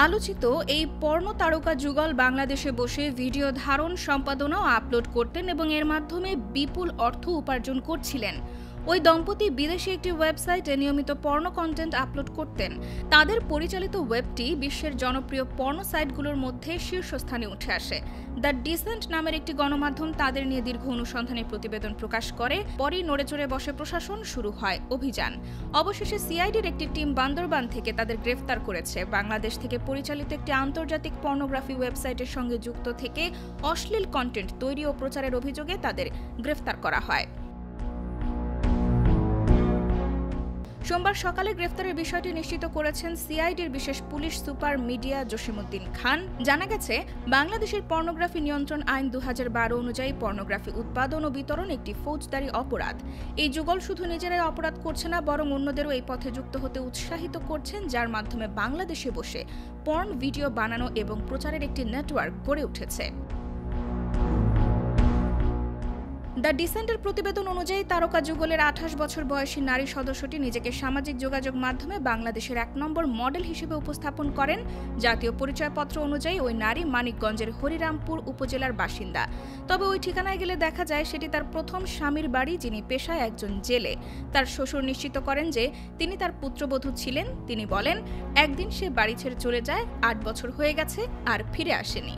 আলোচিত এই পর্ণ তারকা যুগল বাংলাদেশে বসে ভিডিও ধারণ, সম্পাদনা ও আপলোড করতেন এবং এর মাধ্যমে বিপুল অর্থ উপার্জন করছিলেন। ওই দম্পতি বিদেশি একটি ওয়েবসাইটে নিয়মিত পর্ণ কন্টেন্ট আপলোড করতেন। তাদের পরিচালিত ওয়েবটি বিশ্বের জনপ্রিয় পর্ণ সাইটগুলোর মধ্যে শীর্ষস্থানে উঠে আসে। দ্য ডিসেন্ট নামের একটি গণমাধ্যম তাদের নিয়ে দীর্ঘ অনুসন্ধানী প্রতিবেদন প্রকাশ করে। পরই নড়েচড়ে বসে প্রশাসন, শুরু হয় অভিযান। অবশেষে সিআইডির একটি টিম বান্দরবান থেকে তাদের গ্রেফতার করেছে। বাংলাদেশ থেকে পরিচালিত একটি আন্তর্জাতিক পর্নোগ্রাফি ওয়েবসাইটের সঙ্গে যুক্ত থেকে অশ্লীল কন্টেন্ট তৈরি ও প্রচারের অভিযোগে তাদের গ্রেফতার করা হয়। সোমবার সকালে গ্রেফতারের বিষয়টি নিশ্চিত করেছেন সিআইডির বিশেষ পুলিশ সুপার মিডিয়া জসিমউদ্দিন খান। জানা গেছে, বাংলাদেশের পর্নোগ্রাফি নিয়ন্ত্রণ আইন 2012 অনুযায়ী পর্নোগ্রাফি উৎপাদন ও বিতরণ একটি ফৌজদারি অপরাধ। এই যুগল শুধু নিজেরাই অপরাধ করছে না, বরং অন্যদেরও এই পথে যুক্ত হতে উৎসাহিত করছেন, যার মাধ্যমে বাংলাদেশে বসে পর্ন ভিডিও বানানো এবং প্রচারের একটি নেটওয়ার্ক গড়ে উঠেছে। দ্য ডিসেন্টের প্রতিবেদন অনুযায়ী তারকা যুগলের 28 বছর বয়সী নারী সদস্যটি নিজেকে সামাজিক যোগাযোগ মাধ্যমে বাংলাদেশের 1 নম্বর মডেল হিসেবে উপস্থাপন করেন। জাতীয় পরিচয়পত্র অনুযায়ী ওই নারী মানিকগঞ্জের হরিরামপুর উপজেলার বাসিন্দা। তবে ওই ঠিকানায় গেলে দেখা যায় সেটি তার প্রথম স্বামীর বাড়ি, যিনি পেশায় একজন জেলে। তার শ্বশুর নিশ্চিত করেন যে তিনি তার পুত্রবধূ ছিলেন। তিনি বলেন, একদিন সে বাড়ি ছেড়ে চলে যায়, 8 বছর হয়ে গেছে, আর ফিরে আসেনি।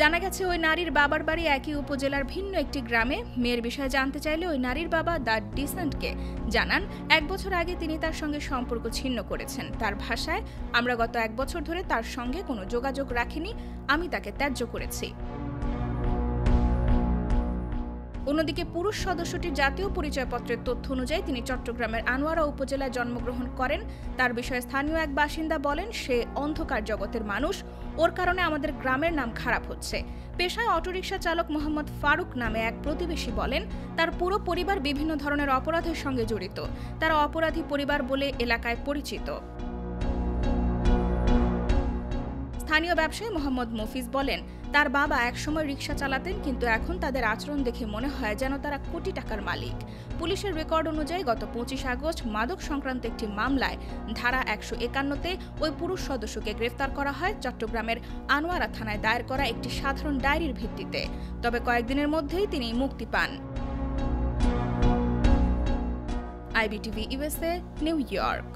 জানা গেছে, ওই নারীর বাবার বাড়ি একই উপজেলার ভিন্ন একটি গ্রামে। মেয়ের বিষয়ে জানতে চাইলে ওই নারীর বাবা দ্য ডিসেন্টকে জানান, 1 বছর আগে তিনি তার সঙ্গে সম্পর্ক ছিন্ন করেছেন। তার ভাষায়, আমরা গত 1 বছর ধরে তার সঙ্গে কোনো যোগাযোগ রাখিনি, আমি তাকে ত্যায্য করেছি। অন্যদিকে পুরুষ সদস্যটির জাতীয় পরিচয়পত্রের তথ্য অনুযায়ী তিনি চট্টগ্রামের আনোয়ারা উপজেলায় জন্মগ্রহণ করেন। তার বিষয়ে স্থানীয় এক বাসিন্দা বলেন, সে অন্ধকার জগতের মানুষ, ওর কারণে আমাদের গ্রামের নাম খারাপ হচ্ছে। পেশায় অটোরিকশা চালক মোহাম্মদ ফারুক নামে এক প্রতিবেশী বলেন, তার পুরো পরিবার বিভিন্ন ধরনের অপরাধের সঙ্গে জড়িত। তারা অপরাধী পরিবার বলে এলাকায় পরিচিত। স্থানীয় ব্যবসায়ী মোহাম্মদ মফিজ বলেন, তার বাবা একসময় রিকশা চালাতেন, কিন্তু এখন তাদের আচরণ দেখে মনে হয় যেন তারা কোটি টাকার মালিক। পুলিশের রেকর্ড অনুযায়ী গত 25 আগস্ট মাদক সংক্রান্ত একটি মামলায় ধারা 151-তে ওই পুরুষ সদস্যকে গ্রেফতার করা হয় চট্টগ্রামের আনোয়ারা থানায় দায়ের করা একটি সাধারণ ডায়েরির ভিত্তিতে। তবে কয়েকদিনের মধ্যেই তিনি মুক্তি পান। IBTV USA, new York.